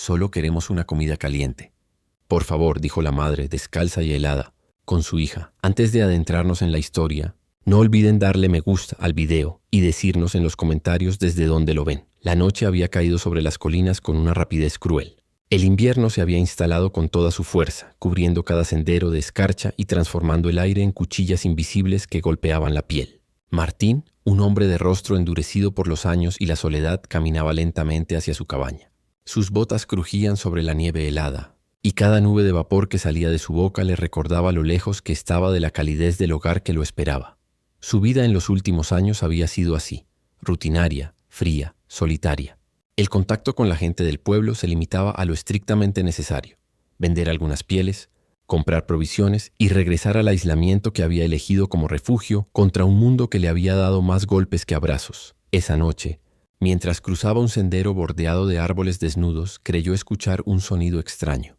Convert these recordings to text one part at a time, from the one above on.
Solo queremos una comida caliente. Por favor, dijo la madre, descalza y helada, con su hija. Antes de adentrarnos en la historia, no olviden darle me gusta al video y decirnos en los comentarios desde dónde lo ven. La noche había caído sobre las colinas con una rapidez cruel. El invierno se había instalado con toda su fuerza, cubriendo cada sendero de escarcha y transformando el aire en cuchillas invisibles que golpeaban la piel. Martín, un hombre de rostro endurecido por los años y la soledad, caminaba lentamente hacia su cabaña. Sus botas crujían sobre la nieve helada, y cada nube de vapor que salía de su boca le recordaba lo lejos que estaba de la calidez del hogar que lo esperaba. Su vida en los últimos años había sido así, rutinaria, fría, solitaria. El contacto con la gente del pueblo se limitaba a lo estrictamente necesario: vender algunas pieles, comprar provisiones y regresar al aislamiento que había elegido como refugio contra un mundo que le había dado más golpes que abrazos. Esa noche, mientras cruzaba un sendero bordeado de árboles desnudos, creyó escuchar un sonido extraño.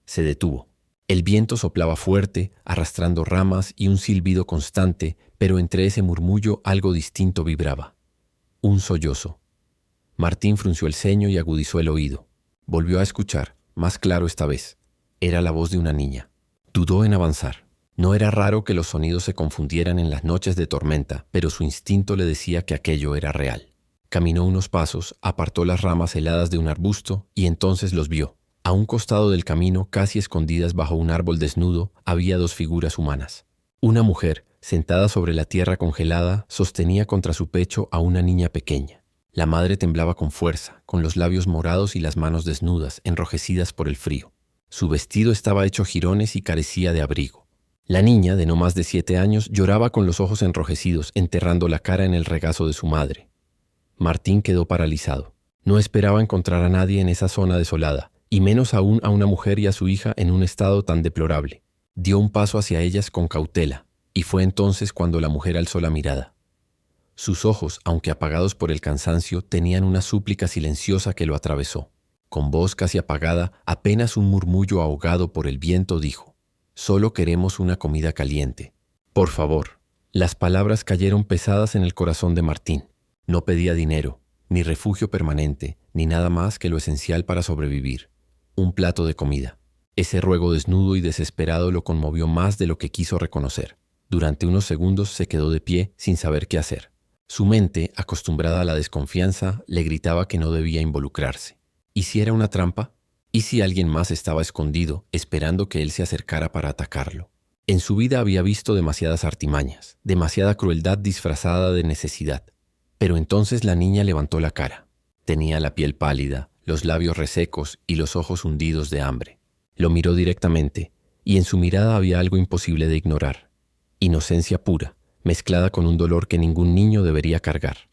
Se detuvo. El viento soplaba fuerte, arrastrando ramas y un silbido constante, pero entre ese murmullo algo distinto vibraba. Un sollozo. Martín frunció el ceño y agudizó el oído. Volvió a escuchar, más claro esta vez. Era la voz de una niña. Dudó en avanzar. No era raro que los sonidos se confundieran en las noches de tormenta, pero su instinto le decía que aquello era real. Caminó unos pasos, apartó las ramas heladas de un arbusto y entonces los vio. A un costado del camino, casi escondidas bajo un árbol desnudo, había dos figuras humanas. Una mujer, sentada sobre la tierra congelada, sostenía contra su pecho a una niña pequeña. La madre temblaba con fuerza, con los labios morados y las manos desnudas, enrojecidas por el frío. Su vestido estaba hecho jirones y carecía de abrigo. La niña, de no más de 7 años, lloraba con los ojos enrojecidos, enterrando la cara en el regazo de su madre. Martín quedó paralizado. No esperaba encontrar a nadie en esa zona desolada, y menos aún a una mujer y a su hija en un estado tan deplorable. Dio un paso hacia ellas con cautela, y fue entonces cuando la mujer alzó la mirada. Sus ojos, aunque apagados por el cansancio, tenían una súplica silenciosa que lo atravesó. Con voz casi apagada, apenas un murmullo ahogado por el viento, dijo: «Solo queremos una comida caliente. Por favor». Las palabras cayeron pesadas en el corazón de Martín. No pedía dinero, ni refugio permanente, ni nada más que lo esencial para sobrevivir: un plato de comida. Ese ruego desnudo y desesperado lo conmovió más de lo que quiso reconocer. Durante unos segundos se quedó de pie sin saber qué hacer. Su mente, acostumbrada a la desconfianza, le gritaba que no debía involucrarse. ¿Y si era una trampa? ¿Y si alguien más estaba escondido, esperando que él se acercara para atacarlo? En su vida había visto demasiadas artimañas, demasiada crueldad disfrazada de necesidad. Pero entonces la niña levantó la cara. Tenía la piel pálida, los labios resecos y los ojos hundidos de hambre. Lo miró directamente, y en su mirada había algo imposible de ignorar. Inocencia pura, mezclada con un dolor que ningún niño debería cargar.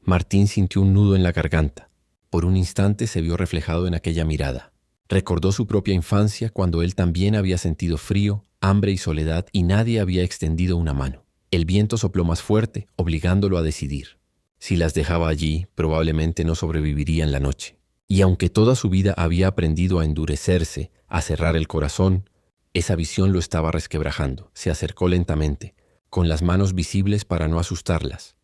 Martín sintió un nudo en la garganta. Por un instante se vio reflejado en aquella mirada. Recordó su propia infancia, cuando él también había sentido frío, hambre y soledad, y nadie había extendido una mano. El viento sopló más fuerte, obligándolo a decidir. Si las dejaba allí, probablemente no sobrevivirían la noche. Y aunque toda su vida había aprendido a endurecerse, a cerrar el corazón, esa visión lo estaba resquebrajando. Se acercó lentamente, con las manos visibles para no asustarlas.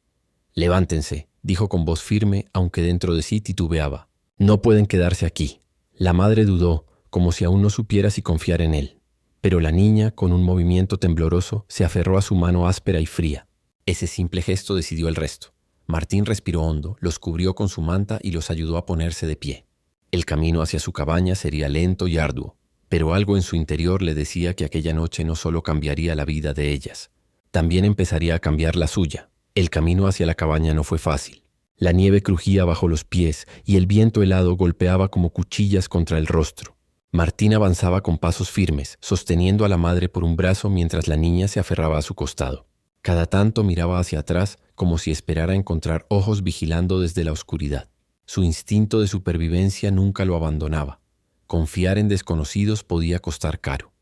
«Levántense», dijo con voz firme, aunque dentro de sí titubeaba. «No pueden quedarse aquí». La madre dudó, como si aún no supiera si confiar en él. Pero la niña, con un movimiento tembloroso, se aferró a su mano áspera y fría. Ese simple gesto decidió el resto. Martín respiró hondo, los cubrió con su manta y los ayudó a ponerse de pie. El camino hacia su cabaña sería lento y arduo, pero algo en su interior le decía que aquella noche no solo cambiaría la vida de ellas, también empezaría a cambiar la suya. El camino hacia la cabaña no fue fácil. La nieve crujía bajo los pies y el viento helado golpeaba como cuchillas contra el rostro. Martín avanzaba con pasos firmes, sosteniendo a la madre por un brazo mientras la niña se aferraba a su costado. Cada tanto miraba hacia atrás como si esperara encontrar ojos vigilando desde la oscuridad. Su instinto de supervivencia nunca lo abandonaba. Confiar en desconocidos podía costar caro.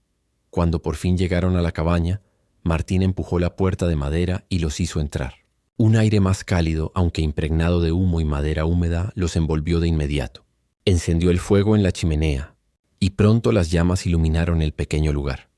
Cuando por fin llegaron a la cabaña, Martín empujó la puerta de madera y los hizo entrar. Un aire más cálido, aunque impregnado de humo y madera húmeda, los envolvió de inmediato. Encendió el fuego en la chimenea, y pronto las llamas iluminaron el pequeño lugar.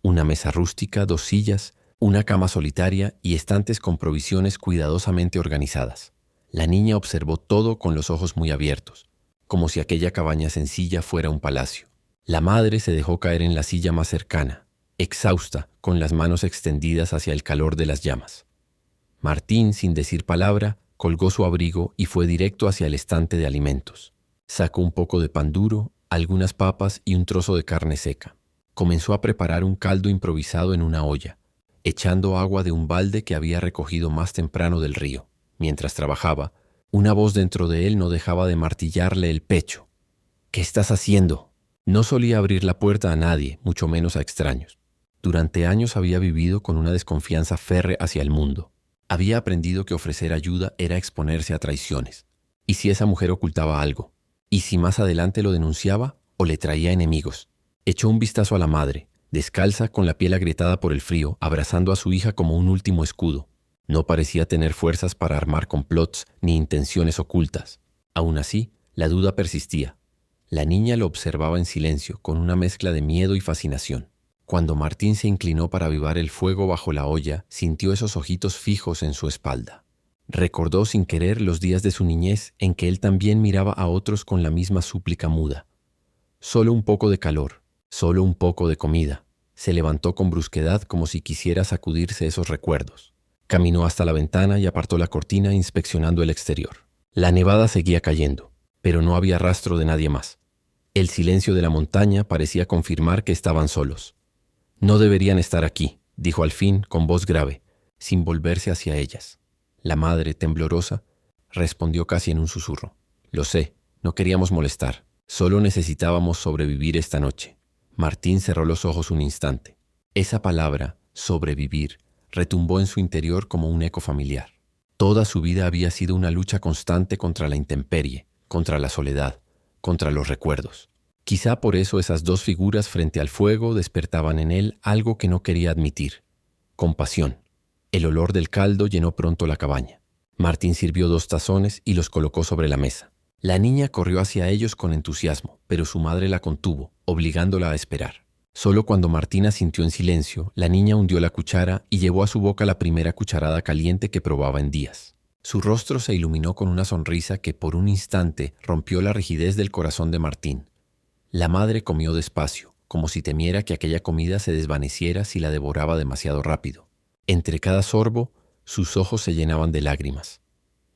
Una mesa rústica, 2 sillas, una cama solitaria y estantes con provisiones cuidadosamente organizadas. La niña observó todo con los ojos muy abiertos. como si aquella cabaña sencilla fuera un palacio. La madre se dejó caer en la silla más cercana, exhausta, con las manos extendidas hacia el calor de las llamas. Martín, sin decir palabra, colgó su abrigo y fue directo hacia el estante de alimentos. Sacó un poco de pan duro, algunas papas y un trozo de carne seca. Comenzó a preparar un caldo improvisado en una olla, echando agua de un balde que había recogido más temprano del río. Mientras trabajaba, una voz dentro de él no dejaba de martillarle el pecho. «¿Qué estás haciendo?». No solía abrir la puerta a nadie, mucho menos a extraños. Durante años había vivido con una desconfianza férrea hacia el mundo. Había aprendido que ofrecer ayuda era exponerse a traiciones. ¿Y si esa mujer ocultaba algo? ¿Y si más adelante lo denunciaba o le traía enemigos? Echó un vistazo a la madre, descalza, con la piel agrietada por el frío, abrazando a su hija como un último escudo. No parecía tener fuerzas para armar complots ni intenciones ocultas. Aún así, la duda persistía. La niña lo observaba en silencio, con una mezcla de miedo y fascinación. Cuando Martín se inclinó para avivar el fuego bajo la olla, sintió esos ojitos fijos en su espalda. Recordó sin querer los días de su niñez en que él también miraba a otros con la misma súplica muda. Solo un poco de calor, solo un poco de comida. Se levantó con brusquedad como si quisiera sacudirse esos recuerdos. Caminó hasta la ventana y apartó la cortina, inspeccionando el exterior. La nevada seguía cayendo, pero no había rastro de nadie más. El silencio de la montaña parecía confirmar que estaban solos. «No deberían estar aquí», dijo al fin con voz grave, sin volverse hacia ellas. La madre, temblorosa, respondió casi en un susurro. «Lo sé, no queríamos molestar. Solo necesitábamos sobrevivir esta noche». Martín cerró los ojos un instante. Esa palabra, sobrevivir, retumbó en su interior como un eco familiar. Toda su vida había sido una lucha constante contra la intemperie, contra la soledad, contra los recuerdos. Quizá por eso esas dos figuras frente al fuego despertaban en él algo que no quería admitir: compasión. El olor del caldo llenó pronto la cabaña. Martín sirvió 2 tazones y los colocó sobre la mesa. La niña corrió hacia ellos con entusiasmo, pero su madre la contuvo, obligándola a esperar. Solo cuando Martín asintió en silencio, la niña hundió la cuchara y llevó a su boca la primera cucharada caliente que probaba en días. Su rostro se iluminó con una sonrisa que por un instante rompió la rigidez del corazón de Martín. La madre comió despacio, como si temiera que aquella comida se desvaneciera si la devoraba demasiado rápido. Entre cada sorbo, sus ojos se llenaban de lágrimas.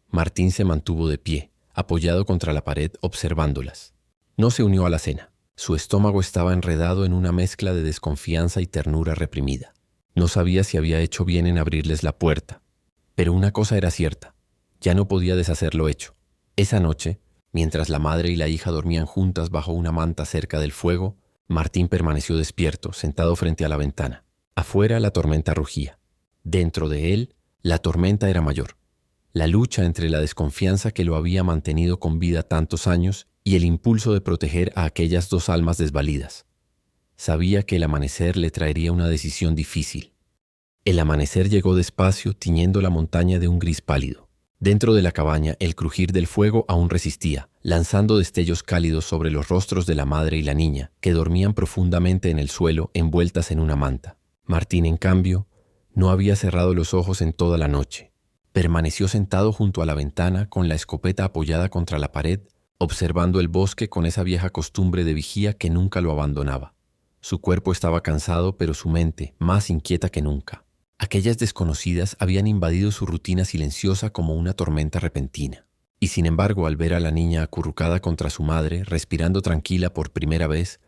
Martín se mantuvo de pie, apoyado contra la pared, observándolas. No se unió a la cena. Su estómago estaba enredado en una mezcla de desconfianza y ternura reprimida. No sabía si había hecho bien en abrirles la puerta. Pero una cosa era cierta: ya no podía deshacer lo hecho. Esa noche, mientras la madre y la hija dormían juntas bajo una manta cerca del fuego, Martín permaneció despierto, sentado frente a la ventana. Afuera la tormenta rugía. Dentro de él, la tormenta era mayor. La lucha entre la desconfianza que lo había mantenido con vida tantos años y el impulso de proteger a aquellas 2 almas desvalidas. Sabía que el amanecer le traería una decisión difícil. El amanecer llegó despacio, tiñendo la montaña de un gris pálido. Dentro de la cabaña, el crujir del fuego aún resistía, lanzando destellos cálidos sobre los rostros de la madre y la niña, que dormían profundamente en el suelo, envueltas en una manta. Martín, en cambio, no había cerrado los ojos en toda la noche. Permaneció sentado junto a la ventana, con la escopeta apoyada contra la pared, observando el bosque con esa vieja costumbre de vigía que nunca lo abandonaba. Su cuerpo estaba cansado, pero su mente más inquieta que nunca. Aquellas desconocidas habían invadido su rutina silenciosa como una tormenta repentina. Y sin embargo, al ver a la niña acurrucada contra su madre, respirando tranquila por primera vez,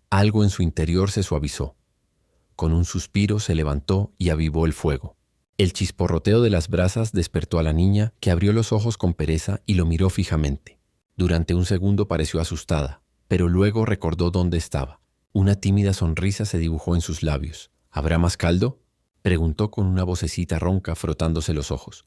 algo en su interior se suavizó. Con un suspiro se levantó y avivó el fuego. El chisporroteo de las brasas despertó a la niña, que abrió los ojos con pereza y lo miró fijamente. Durante un segundo pareció asustada, pero luego recordó dónde estaba. Una tímida sonrisa se dibujó en sus labios. «¿Habrá más caldo?», preguntó con una vocecita ronca, frotándose los ojos.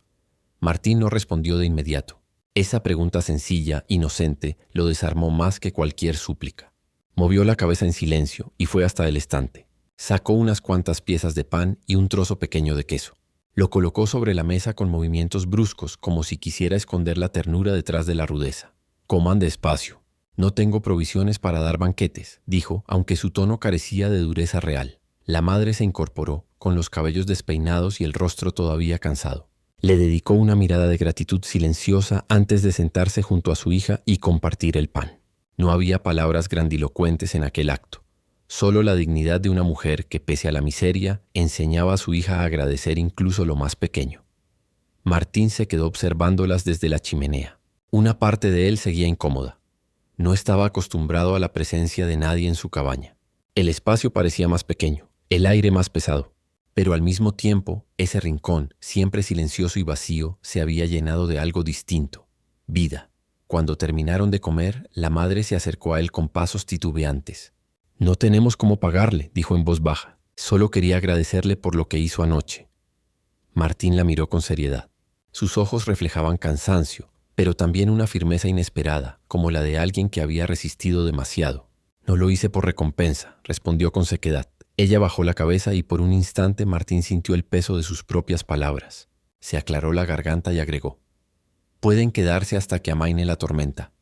Martín no respondió de inmediato. Esa pregunta sencilla, inocente, lo desarmó más que cualquier súplica. Movió la cabeza en silencio y fue hasta el estante. Sacó unas cuantas piezas de pan y un trozo pequeño de queso. Lo colocó sobre la mesa con movimientos bruscos, como si quisiera esconder la ternura detrás de la rudeza. «Coman despacio. No tengo provisiones para dar banquetes», dijo, aunque su tono carecía de dureza real. La madre se incorporó, con los cabellos despeinados y el rostro todavía cansado. Le dedicó una mirada de gratitud silenciosa antes de sentarse junto a su hija y compartir el pan. No había palabras grandilocuentes en aquel acto, solo la dignidad de una mujer que, pese a la miseria, enseñaba a su hija a agradecer incluso lo más pequeño. Martín se quedó observándolas desde la chimenea. Una parte de él seguía incómoda. No estaba acostumbrado a la presencia de nadie en su cabaña. El espacio parecía más pequeño, el aire más pesado, pero al mismo tiempo, ese rincón, siempre silencioso y vacío, se había llenado de algo distinto: vida. Cuando terminaron de comer, la madre se acercó a él con pasos titubeantes. «No tenemos cómo pagarle», dijo en voz baja. «Solo quería agradecerle por lo que hizo anoche». Martín la miró con seriedad. Sus ojos reflejaban cansancio, pero también una firmeza inesperada, como la de alguien que había resistido demasiado. «No lo hice por recompensa», respondió con sequedad. Ella bajó la cabeza y por un instante Martín sintió el peso de sus propias palabras. Se aclaró la garganta y agregó: «Pueden quedarse hasta que amaine la tormenta.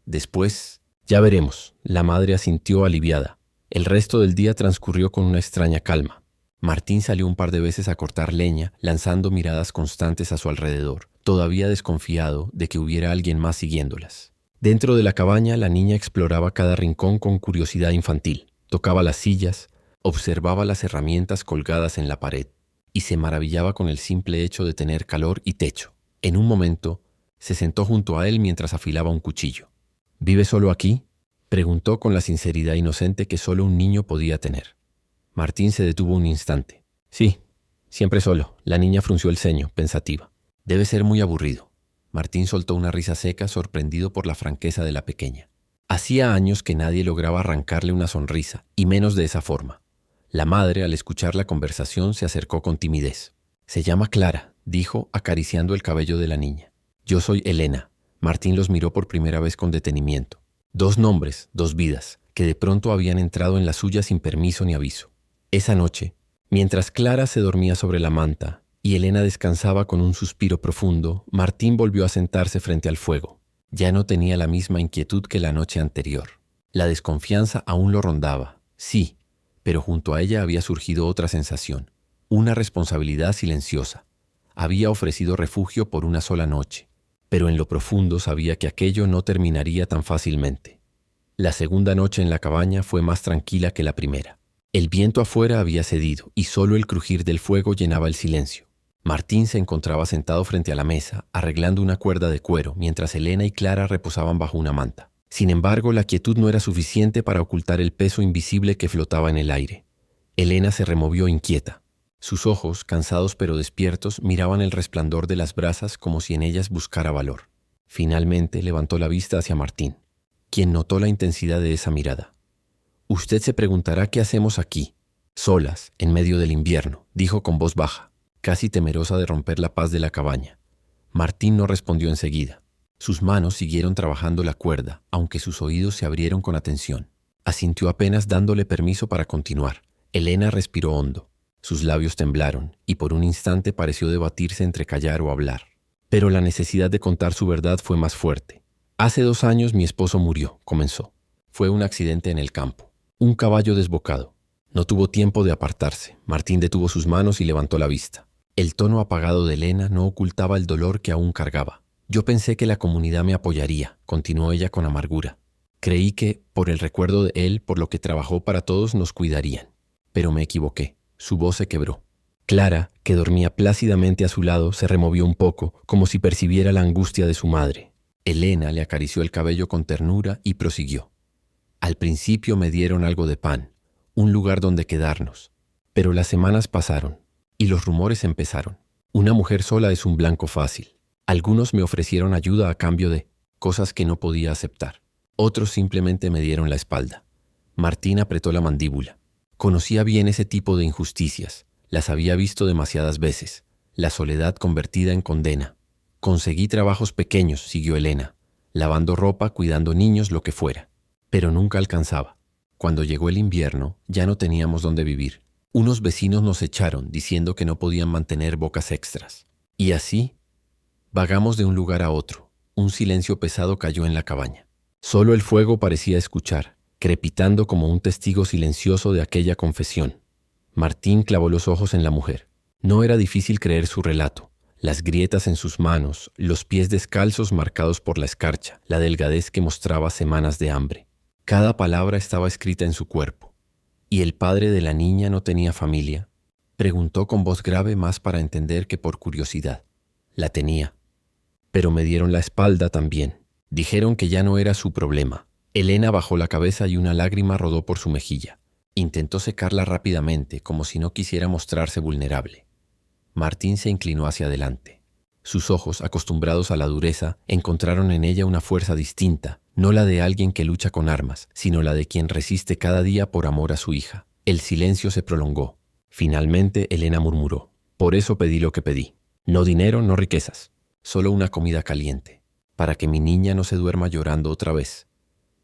Después, ya veremos». La madre asintió aliviada. El resto del día transcurrió con una extraña calma. Martín salió un par de veces a cortar leña, lanzando miradas constantes a su alrededor, todavía desconfiado de que hubiera alguien más siguiéndolas. Dentro de la cabaña, la niña exploraba cada rincón con curiosidad infantil. Tocaba las sillas, observaba las herramientas colgadas en la pared y se maravillaba con el simple hecho de tener calor y techo. En un momento, se sentó junto a él mientras afilaba un cuchillo. «¿Vive solo aquí?», preguntó con la sinceridad inocente que solo un niño podía tener. Martín se detuvo un instante. «Sí, siempre solo». La niña frunció el ceño, pensativa. «Debe ser muy aburrido». Martín soltó una risa seca, sorprendido por la franqueza de la pequeña. Hacía años que nadie lograba arrancarle una sonrisa, y menos de esa forma. La madre, al escuchar la conversación, se acercó con timidez. «Se llama Clara», dijo, acariciando el cabello de la niña. «Yo soy Elena». Martín los miró por primera vez con detenimiento. 2 nombres, 2 vidas, que de pronto habían entrado en la suya sin permiso ni aviso. Esa noche, mientras Clara se dormía sobre la manta y Elena descansaba con un suspiro profundo, Martín volvió a sentarse frente al fuego. Ya no tenía la misma inquietud que la noche anterior. La desconfianza aún lo rondaba, sí, pero junto a ella había surgido otra sensación, una responsabilidad silenciosa. Había ofrecido refugio por una sola noche, pero en lo profundo sabía que aquello no terminaría tan fácilmente. La segunda noche en la cabaña fue más tranquila que la primera. El viento afuera había cedido y solo el crujir del fuego llenaba el silencio. Martín se encontraba sentado frente a la mesa, arreglando una cuerda de cuero, mientras Elena y Clara reposaban bajo una manta. Sin embargo, la quietud no era suficiente para ocultar el peso invisible que flotaba en el aire. Elena se removió inquieta. Sus ojos, cansados pero despiertos, miraban el resplandor de las brasas como si en ellas buscara valor. Finalmente levantó la vista hacia Martín, quien notó la intensidad de esa mirada. «Usted se preguntará qué hacemos aquí, solas, en medio del invierno», dijo con voz baja, casi temerosa de romper la paz de la cabaña. Martín no respondió enseguida. Sus manos siguieron trabajando la cuerda, aunque sus oídos se abrieron con atención. Asintió apenas dándole permiso para continuar. Elena respiró hondo. Sus labios temblaron, y por un instante pareció debatirse entre callar o hablar. Pero la necesidad de contar su verdad fue más fuerte. «Hace 2 años mi esposo murió», comenzó. «Fue un accidente en el campo. Un caballo desbocado. No tuvo tiempo de apartarse». Martín detuvo sus manos y levantó la vista. El tono apagado de Elena no ocultaba el dolor que aún cargaba. «Yo pensé que la comunidad me apoyaría», continuó ella con amargura. «Creí que, por el recuerdo de él, por lo que trabajó para todos, nos cuidarían. Pero me equivoqué». Su voz se quebró. Clara, que dormía plácidamente a su lado, se removió un poco, como si percibiera la angustia de su madre. Elena le acarició el cabello con ternura y prosiguió. «Al principio me dieron algo de pan, un lugar donde quedarnos. Pero las semanas pasaron y los rumores empezaron. Una mujer sola es un blanco fácil. Algunos me ofrecieron ayuda a cambio de cosas que no podía aceptar. Otros simplemente me dieron la espalda». Martín apretó la mandíbula. Conocía bien ese tipo de injusticias. Las había visto demasiadas veces. La soledad convertida en condena. «Conseguí trabajos pequeños», siguió Elena, lavando ropa, cuidando niños, lo que fuera. Pero nunca alcanzaba. Cuando llegó el invierno, ya no teníamos dónde vivir. Unos vecinos nos echaron, diciendo que no podían mantener bocas extras. Y así, vagamos de un lugar a otro. Un silencio pesado cayó en la cabaña. Solo el fuego parecía escuchar, crepitando como un testigo silencioso de aquella confesión. Martín clavó los ojos en la mujer. No era difícil creer su relato. Las grietas en sus manos, los pies descalzos marcados por la escarcha, la delgadez que mostraba semanas de hambre. Cada palabra estaba escrita en su cuerpo. ¿Y el padre de la niña no tenía familia? Preguntó con voz grave, más para entender que por curiosidad. La tenía. Pero me dieron la espalda también. Dijeron que ya no era su problema. Elena bajó la cabeza y una lágrima rodó por su mejilla. Intentó secarla rápidamente, como si no quisiera mostrarse vulnerable. Martín se inclinó hacia adelante. Sus ojos, acostumbrados a la dureza, encontraron en ella una fuerza distinta, no la de alguien que lucha con armas, sino la de quien resiste cada día por amor a su hija. El silencio se prolongó. Finalmente, Elena murmuró: «Por eso pedí lo que pedí. No dinero, no riquezas. Solo una comida caliente, para que mi niña no se duerma llorando otra vez».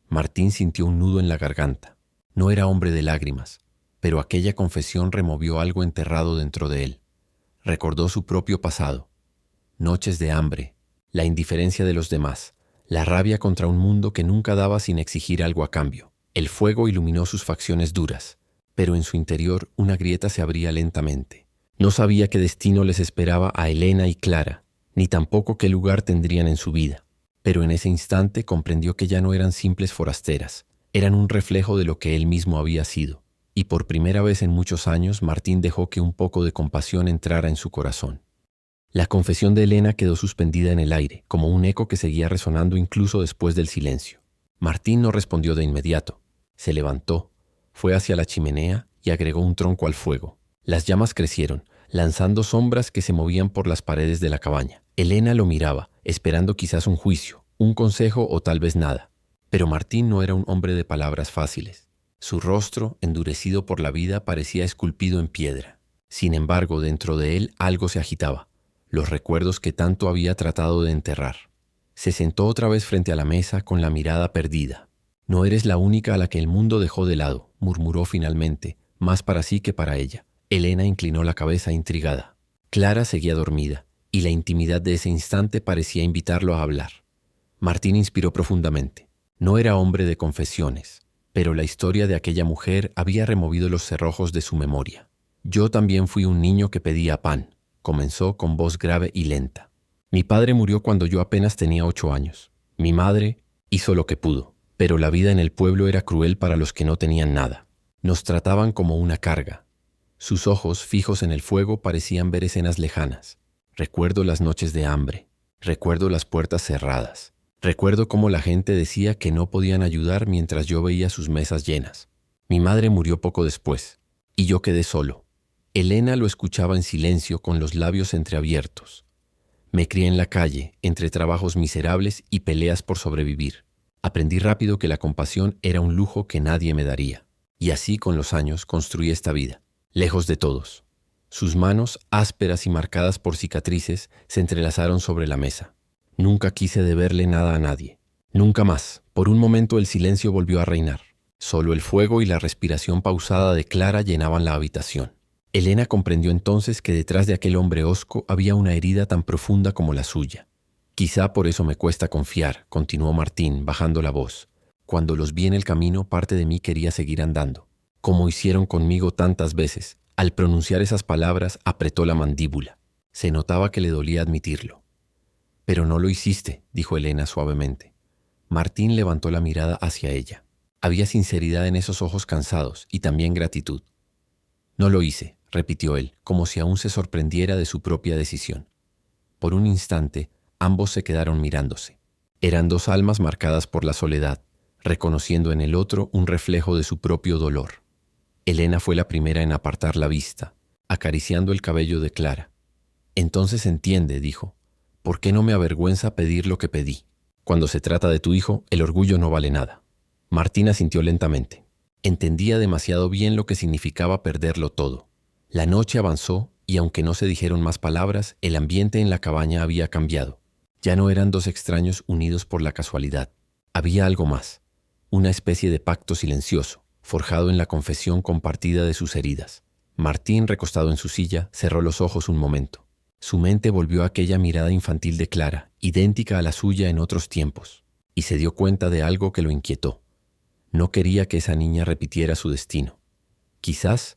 Martín sintió un nudo en la garganta. No era hombre de lágrimas, pero aquella confesión removió algo enterrado dentro de él. Recordó su propio pasado, noches de hambre, la indiferencia de los demás, la rabia contra un mundo que nunca daba sin exigir algo a cambio. El fuego iluminó sus facciones duras, pero en su interior una grieta se abría lentamente. No sabía qué destino les esperaba a Elena y Clara, ni tampoco qué lugar tendrían en su vida. Pero en ese instante comprendió que ya no eran simples forasteras, eran un reflejo de lo que él mismo había sido. Y por primera vez en muchos años, Martín dejó que un poco de compasión entrara en su corazón. La confesión de Elena quedó suspendida en el aire, como un eco que seguía resonando incluso después del silencio. Martín no respondió de inmediato. Se levantó, fue hacia la chimenea y agregó un tronco al fuego. Las llamas crecieron, lanzando sombras que se movían por las paredes de la cabaña. Elena lo miraba, esperando quizás un juicio, un consejo o tal vez nada. Pero Martín no era un hombre de palabras fáciles. Su rostro, endurecido por la vida, parecía esculpido en piedra. Sin embargo, dentro de él algo se agitaba, los recuerdos que tanto había tratado de enterrar. Se sentó otra vez frente a la mesa con la mirada perdida. «No eres la única a la que el mundo dejó de lado», murmuró finalmente, más para sí que para ella. Elena inclinó la cabeza intrigada. Clara seguía dormida, y la intimidad de ese instante parecía invitarlo a hablar. Martín inspiró profundamente. No era hombre de confesiones, pero la historia de aquella mujer había removido los cerrojos de su memoria. «Yo también fui un niño que pedía pan», comenzó con voz grave y lenta. «Mi padre murió cuando yo apenas tenía 8 años. Mi madre hizo lo que pudo, pero la vida en el pueblo era cruel para los que no tenían nada. Nos trataban como una carga». Sus ojos, fijos en el fuego, parecían ver escenas lejanas. «Recuerdo las noches de hambre, recuerdo las puertas cerradas. Recuerdo cómo la gente decía que no podían ayudar mientras yo veía sus mesas llenas. Mi madre murió poco después, y yo quedé solo». Elena lo escuchaba en silencio, con los labios entreabiertos. «Me crié en la calle, entre trabajos miserables y peleas por sobrevivir. Aprendí rápido que la compasión era un lujo que nadie me daría. Y así, con los años, construí esta vida, lejos de todos». Sus manos, ásperas y marcadas por cicatrices, se entrelazaron sobre la mesa. «Nunca quise deberle nada a nadie. Nunca más». Por un momento el silencio volvió a reinar. Solo el fuego y la respiración pausada de Clara llenaban la habitación. Elena comprendió entonces que detrás de aquel hombre hosco había una herida tan profunda como la suya. «Quizá por eso me cuesta confiar», continuó Martín, bajando la voz. «Cuando los vi en el camino, parte de mí quería seguir andando, como hicieron conmigo tantas veces». Al pronunciar esas palabras, apretó la mandíbula. Se notaba que le dolía admitirlo. «Pero no lo hiciste», dijo Elena suavemente. Martín levantó la mirada hacia ella. Había sinceridad en esos ojos cansados y también gratitud. «No lo hice», repitió él, como si aún se sorprendiera de su propia decisión. Por un instante, ambos se quedaron mirándose. Eran dos almas marcadas por la soledad, reconociendo en el otro un reflejo de su propio dolor. Elena fue la primera en apartar la vista, acariciando el cabello de Clara. «Entonces entiende», dijo, «por qué no me avergüenza pedir lo que pedí. Cuando se trata de tu hijo, el orgullo no vale nada». Martín asintió lentamente. Entendía demasiado bien lo que significaba perderlo todo. La noche avanzó y, aunque no se dijeron más palabras, el ambiente en la cabaña había cambiado. Ya no eran dos extraños unidos por la casualidad. Había algo más, una especie de pacto silencioso, forjado en la confesión compartida de sus heridas. Martín, recostado en su silla, cerró los ojos un momento. Su mente volvió a aquella mirada infantil de Clara, idéntica a la suya en otros tiempos, y se dio cuenta de algo que lo inquietó. No quería que esa niña repitiera su destino. Quizás,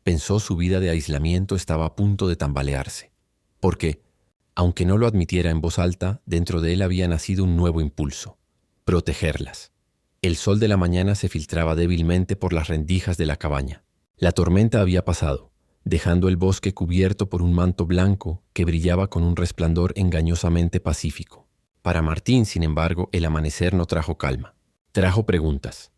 pensó, su vida de aislamiento estaba a punto de tambalearse. Porque, Aunque no lo admitiera en voz alta, dentro de él había nacido un nuevo impulso: protegerlas. El sol de la mañana se filtraba débilmente por las rendijas de la cabaña. La tormenta había pasado, dejando el bosque cubierto por un manto blanco que brillaba con un resplandor engañosamente pacífico. Para Martín, sin embargo, el amanecer no trajo calma. Trajo preguntas.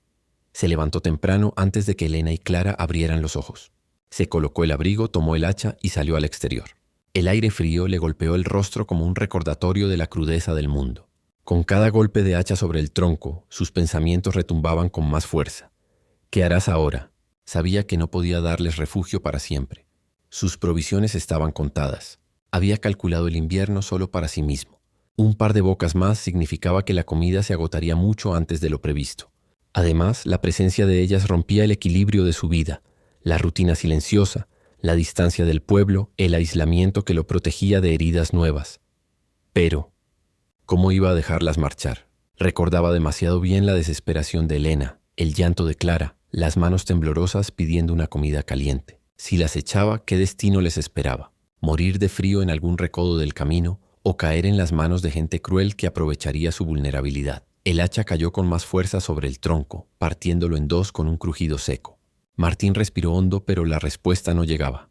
Se levantó temprano antes de que Elena y Clara abrieran los ojos. Se colocó el abrigo, tomó el hacha y salió al exterior. El aire frío le golpeó el rostro como un recordatorio de la crudeza del mundo. Con cada golpe de hacha sobre el tronco, sus pensamientos retumbaban con más fuerza. ¿Qué harás ahora? Sabía que no podía darles refugio para siempre. Sus provisiones estaban contadas. Había calculado el invierno solo para sí mismo. Un par de bocas más significaba que la comida se agotaría mucho antes de lo previsto. Además, la presencia de ellas rompía el equilibrio de su vida, la rutina silenciosa, la distancia del pueblo, el aislamiento que lo protegía de heridas nuevas. Pero, ¿cómo iba a dejarlas marchar? Recordaba demasiado bien la desesperación de Elena, el llanto de Clara, las manos temblorosas pidiendo una comida caliente. Si las echaba, ¿qué destino les esperaba? ¿Morir de frío en algún recodo del camino o caer en las manos de gente cruel que aprovecharía su vulnerabilidad? El hacha cayó con más fuerza sobre el tronco, partiéndolo en dos con un crujido seco. Martín respiró hondo, pero la respuesta no llegaba.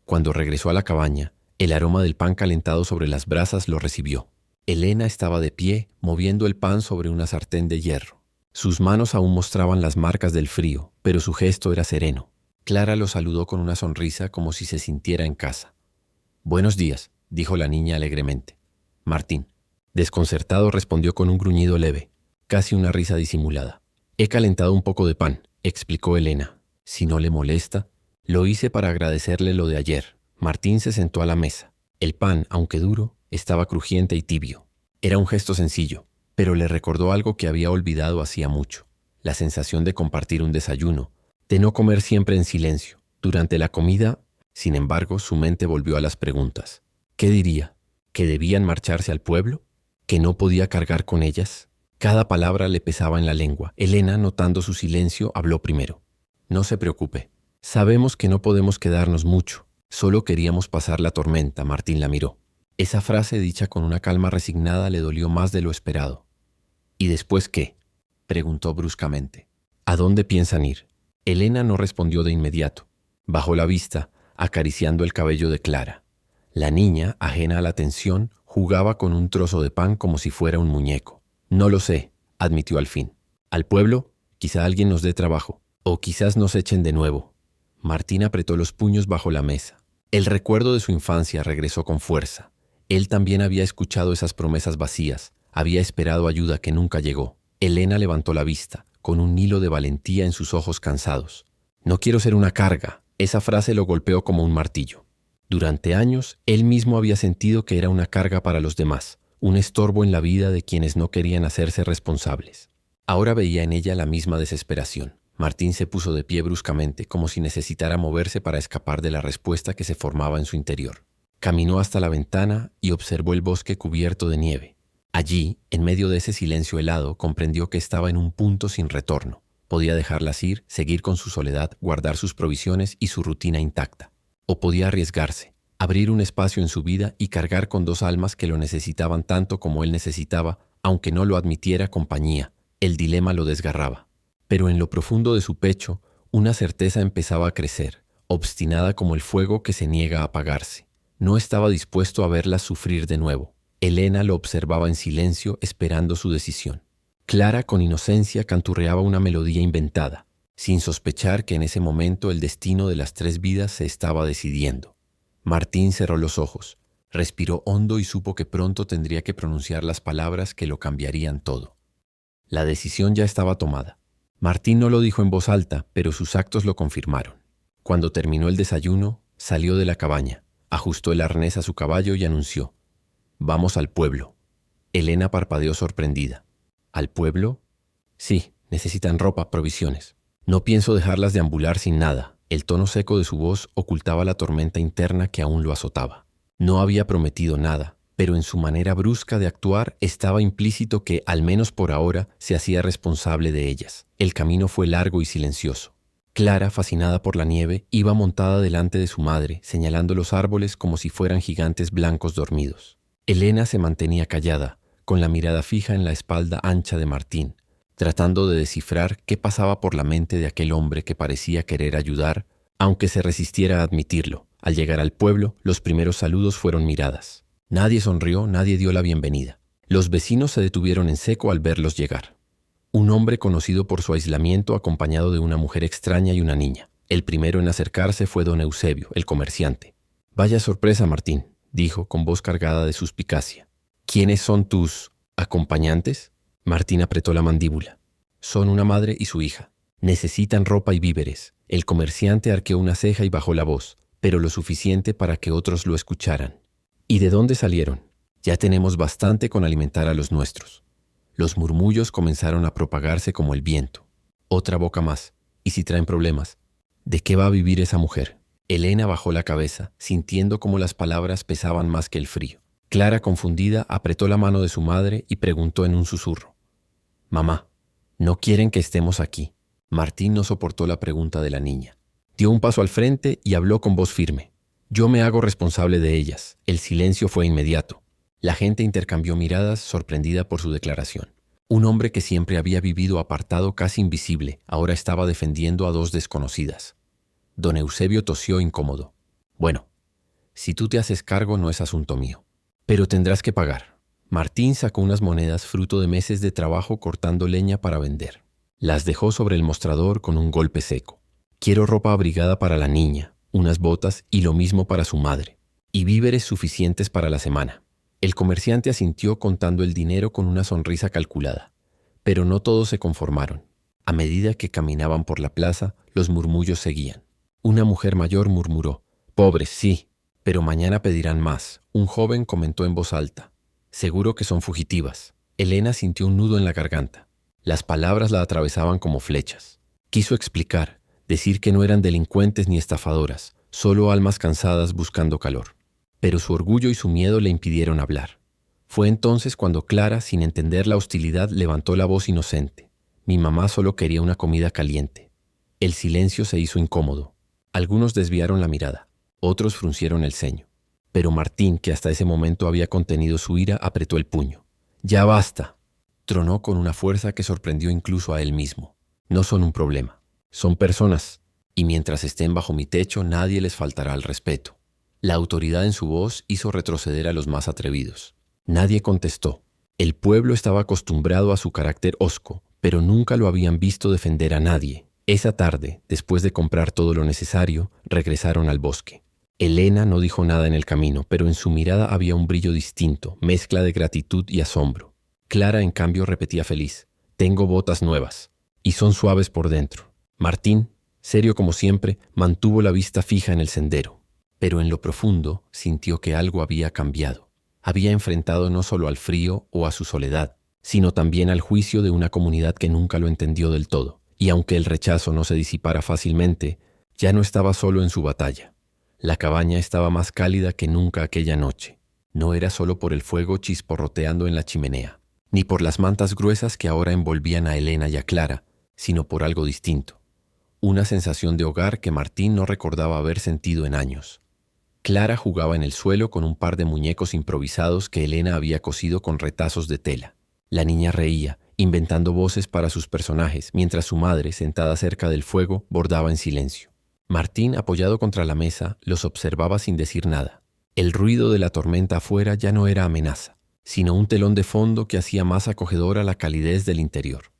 Cuando regresó a la cabaña, el aroma del pan calentado sobre las brasas lo recibió. Elena estaba de pie, moviendo el pan sobre una sartén de hierro. Sus manos aún mostraban las marcas del frío, pero su gesto era sereno. Clara lo saludó con una sonrisa como si se sintiera en casa. «Buenos días», dijo la niña alegremente. Martín, desconcertado, respondió con un gruñido leve, casi una risa disimulada. «He calentado un poco de pan», explicó Elena. «Si no le molesta». «Lo hice para agradecerle lo de ayer». Martín se sentó a la mesa. El pan, aunque duro, estaba crujiente y tibio. Era un gesto sencillo, pero le recordó algo que había olvidado hacía mucho: la sensación de compartir un desayuno, de no comer siempre en silencio. Durante la comida, sin embargo, su mente volvió a las preguntas. ¿Qué diría? ¿Que debían marcharse al pueblo? ¿Que no podía cargar con ellas? Cada palabra le pesaba en la lengua. Elena, notando su silencio, habló primero. «No se preocupe. Sabemos que no podemos quedarnos mucho. Solo queríamos pasar la tormenta». Martín la miró. Esa frase, dicha con una calma resignada, le dolió más de lo esperado. «¿Y después qué?», preguntó bruscamente. «¿A dónde piensan ir?». Elena no respondió de inmediato. Bajó la vista, acariciando el cabello de Clara. La niña, ajena a la tensión, jugaba con un trozo de pan como si fuera un muñeco. «No lo sé», admitió al fin. «Al pueblo, quizá alguien nos dé trabajo. O quizás nos echen de nuevo». Martín apretó los puños bajo la mesa. El recuerdo de su infancia regresó con fuerza. Él también había escuchado esas promesas vacías, había esperado ayuda que nunca llegó. Elena levantó la vista, con un hilo de valentía en sus ojos cansados. «No quiero ser una carga». Esa frase lo golpeó como un martillo. Durante años, él mismo había sentido que era una carga para los demás, un estorbo en la vida de quienes no querían hacerse responsables. Ahora veía en ella la misma desesperación. Martín se puso de pie bruscamente, como si necesitara moverse para escapar de la respuesta que se formaba en su interior. Caminó hasta la ventana y observó el bosque cubierto de nieve. Allí, en medio de ese silencio helado, comprendió que estaba en un punto sin retorno. Podía dejarlas ir, seguir con su soledad, guardar sus provisiones y su rutina intacta. O podía arriesgarse, abrir un espacio en su vida y cargar con dos almas que lo necesitaban tanto como él necesitaba, aunque no lo admitiera, compañía. El dilema lo desgarraba. Pero en lo profundo de su pecho, una certeza empezaba a crecer, obstinada como el fuego que se niega a apagarse. No estaba dispuesto a verlas sufrir de nuevo. Elena lo observaba en silencio, esperando su decisión. Clara, con inocencia, canturreaba una melodía inventada, sin sospechar que en ese momento el destino de las tres vidas se estaba decidiendo. Martín cerró los ojos, respiró hondo y supo que pronto tendría que pronunciar las palabras que lo cambiarían todo. La decisión ya estaba tomada. Martín no lo dijo en voz alta, pero sus actos lo confirmaron. Cuando terminó el desayuno, salió de la cabaña, ajustó el arnés a su caballo y anunció: «Vamos al pueblo». Elena parpadeó sorprendida. «¿Al pueblo?» «Sí, necesitan ropa, provisiones. No pienso dejarlas deambular sin nada». El tono seco de su voz ocultaba la tormenta interna que aún lo azotaba. No había prometido nada, pero en su manera brusca de actuar estaba implícito que, al menos por ahora, se hacía responsable de ellas. El camino fue largo y silencioso. Clara, fascinada por la nieve, iba montada delante de su madre, señalando los árboles como si fueran gigantes blancos dormidos. Elena se mantenía callada, con la mirada fija en la espalda ancha de Martín, tratando de descifrar qué pasaba por la mente de aquel hombre que parecía querer ayudar, aunque se resistiera a admitirlo. Al llegar al pueblo, los primeros saludos fueron miradas. Nadie sonrió, nadie dio la bienvenida. Los vecinos se detuvieron en seco al verlos llegar. Un hombre conocido por su aislamiento acompañado de una mujer extraña y una niña. El primero en acercarse fue don Eusebio, el comerciante. «Vaya sorpresa, Martín», dijo con voz cargada de suspicacia. «¿Quiénes son tus acompañantes?» Martín apretó la mandíbula. «Son una madre y su hija. Necesitan ropa y víveres». El comerciante arqueó una ceja y bajó la voz, pero lo suficiente para que otros lo escucharan. «¿Y de dónde salieron? Ya tenemos bastante con alimentar a los nuestros». Los murmullos comenzaron a propagarse como el viento. Otra boca más. ¿Y si traen problemas? ¿De qué va a vivir esa mujer? Elena bajó la cabeza, sintiendo cómo las palabras pesaban más que el frío. Clara, confundida, apretó la mano de su madre y preguntó en un susurro. «Mamá, ¿no quieren que estemos aquí?» Martín no soportó la pregunta de la niña. Dio un paso al frente y habló con voz firme. «Yo me hago responsable de ellas». El silencio fue inmediato. La gente intercambió miradas, sorprendida por su declaración. Un hombre que siempre había vivido apartado, casi invisible, ahora estaba defendiendo a dos desconocidas. Don Eusebio tosió incómodo. «Bueno, si tú te haces cargo no es asunto mío. Pero tendrás que pagar». Martín sacó unas monedas fruto de meses de trabajo cortando leña para vender. Las dejó sobre el mostrador con un golpe seco. «Quiero ropa abrigada para la niña, unas botas y lo mismo para su madre, y víveres suficientes para la semana». El comerciante asintió contando el dinero con una sonrisa calculada. Pero no todos se conformaron. A medida que caminaban por la plaza, los murmullos seguían. Una mujer mayor murmuró: «Pobres, sí, pero mañana pedirán más». Un joven comentó en voz alta: «Seguro que son fugitivas». Elena sintió un nudo en la garganta. Las palabras la atravesaban como flechas. Quiso explicar, decir que no eran delincuentes ni estafadoras, solo almas cansadas buscando calor. Pero su orgullo y su miedo le impidieron hablar. Fue entonces cuando Clara, sin entender la hostilidad, levantó la voz inocente. «Mi mamá solo quería una comida caliente». El silencio se hizo incómodo. Algunos desviaron la mirada, otros fruncieron el ceño. Pero Martín, que hasta ese momento había contenido su ira, apretó el puño. «Ya basta», tronó con una fuerza que sorprendió incluso a él mismo. «No son un problema, son personas, y mientras estén bajo mi techo nadie les faltará al respeto». La autoridad en su voz hizo retroceder a los más atrevidos. Nadie contestó. El pueblo estaba acostumbrado a su carácter hosco, pero nunca lo habían visto defender a nadie. Esa tarde, después de comprar todo lo necesario, regresaron al bosque. Elena no dijo nada en el camino, pero en su mirada había un brillo distinto, mezcla de gratitud y asombro. Clara, en cambio, repetía feliz: «Tengo botas nuevas, y son suaves por dentro». Martín, serio como siempre, mantuvo la vista fija en el sendero. Pero en lo profundo sintió que algo había cambiado. Había enfrentado no solo al frío o a su soledad, sino también al juicio de una comunidad que nunca lo entendió del todo. Y aunque el rechazo no se disipara fácilmente, ya no estaba solo en su batalla. La cabaña estaba más cálida que nunca aquella noche. No era solo por el fuego chisporroteando en la chimenea, ni por las mantas gruesas que ahora envolvían a Elena y a Clara, sino por algo distinto. Una sensación de hogar que Martín no recordaba haber sentido en años. Clara jugaba en el suelo con un par de muñecos improvisados que Elena había cosido con retazos de tela. La niña reía, inventando voces para sus personajes, mientras su madre, sentada cerca del fuego, bordaba en silencio. Martín, apoyado contra la mesa, los observaba sin decir nada. El ruido de la tormenta afuera ya no era amenaza, sino un telón de fondo que hacía más acogedora la calidez del interior.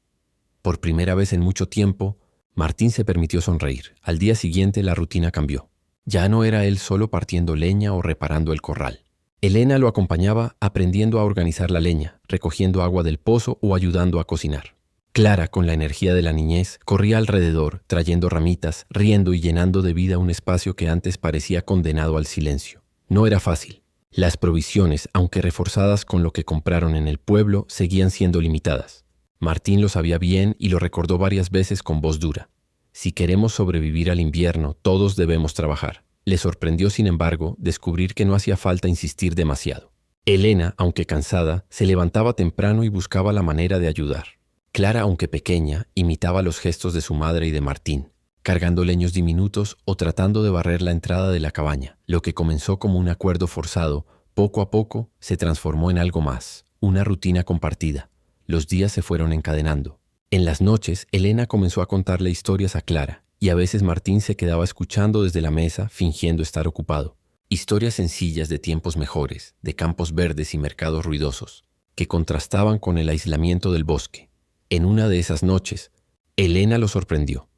Por primera vez en mucho tiempo, Martín se permitió sonreír. Al día siguiente la rutina cambió. Ya no era él solo partiendo leña o reparando el corral. Elena lo acompañaba aprendiendo a organizar la leña, recogiendo agua del pozo o ayudando a cocinar. Clara, con la energía de la niñez, corría alrededor, trayendo ramitas, riendo y llenando de vida un espacio que antes parecía condenado al silencio. No era fácil. Las provisiones, aunque reforzadas con lo que compraron en el pueblo, seguían siendo limitadas. Martín lo sabía bien y lo recordó varias veces con voz dura. Si queremos sobrevivir al invierno, todos debemos trabajar. Le sorprendió, sin embargo, descubrir que no hacía falta insistir demasiado. Elena, aunque cansada, se levantaba temprano y buscaba la manera de ayudar. Clara, aunque pequeña, imitaba los gestos de su madre y de Martín, cargando leños diminutos o tratando de barrer la entrada de la cabaña. Lo que comenzó como un acuerdo forzado Poco a poco se transformó en algo más, una rutina compartida. Los días se fueron encadenando. En las noches, Elena comenzó a contarle historias a Clara, y a veces Martín se quedaba escuchando desde la mesa, fingiendo estar ocupado. Historias sencillas de tiempos mejores, de campos verdes y mercados ruidosos, que contrastaban con el aislamiento del bosque. En una de esas noches, Elena lo sorprendió.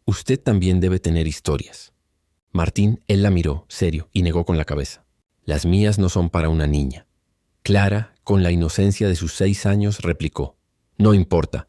«Usted también debe tener historias». Él la miró, serio, y negó con la cabeza. «Las mías no son para una niña». Clara, con la inocencia de sus 6 años, replicó. «No importa.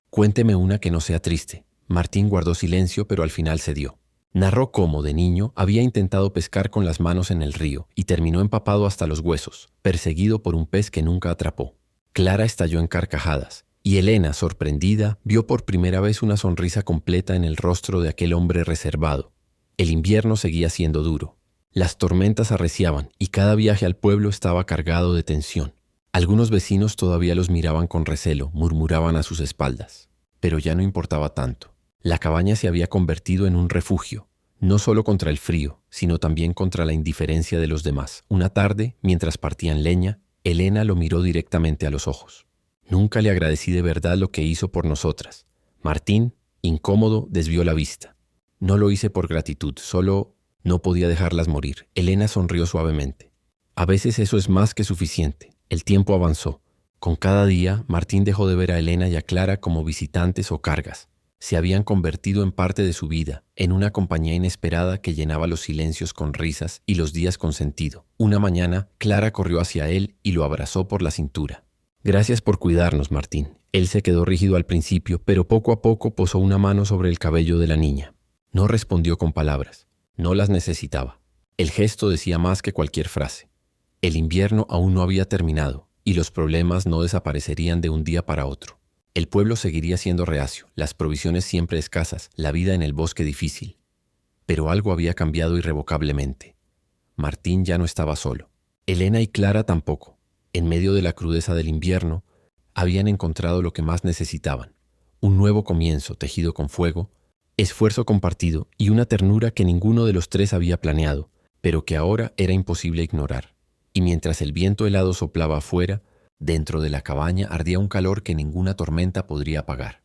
Cuénteme una que no sea triste». Martín guardó silencio, pero al final cedió. Narró cómo, de niño, había intentado pescar con las manos en el río y terminó empapado hasta los huesos, perseguido por un pez que nunca atrapó. Clara estalló en carcajadas, y Elena, sorprendida, vio por primera vez una sonrisa completa en el rostro de aquel hombre reservado. El invierno seguía siendo duro. Las tormentas arreciaban y cada viaje al pueblo estaba cargado de tensión. Algunos vecinos todavía los miraban con recelo, murmuraban a sus espaldas. Pero ya no importaba tanto. La cabaña se había convertido en un refugio, no solo contra el frío, sino también contra la indiferencia de los demás. Una tarde, mientras partían leña, Elena lo miró directamente a los ojos. «Nunca le agradecí de verdad lo que hizo por nosotras». Martín, incómodo, desvió la vista. «No lo hice por gratitud, solo no podía dejarlas morir». Elena sonrió suavemente. «A veces eso es más que suficiente». El tiempo avanzó. Con cada día, Martín dejó de ver a Elena y a Clara como visitantes o cargas. Se habían convertido en parte de su vida, en una compañía inesperada que llenaba los silencios con risas y los días con sentido. Una mañana, Clara corrió hacia él y lo abrazó por la cintura. «Gracias por cuidarnos, Martín». Él se quedó rígido al principio, pero poco a poco posó una mano sobre el cabello de la niña. No respondió con palabras. No las necesitaba. El gesto decía más que cualquier frase. El invierno aún no había terminado, y los problemas no desaparecerían de un día para otro. El pueblo seguiría siendo reacio, las provisiones siempre escasas, la vida en el bosque difícil. Pero algo había cambiado irrevocablemente. Martín ya no estaba solo. Elena y Clara tampoco. En medio de la crudeza del invierno, habían encontrado lo que más necesitaban. Un nuevo comienzo tejido con fuego, esfuerzo compartido y una ternura que ninguno de los tres había planeado, pero que ahora era imposible ignorar. Y mientras el viento helado soplaba afuera, dentro de la cabaña ardía un calor que ninguna tormenta podría apagar.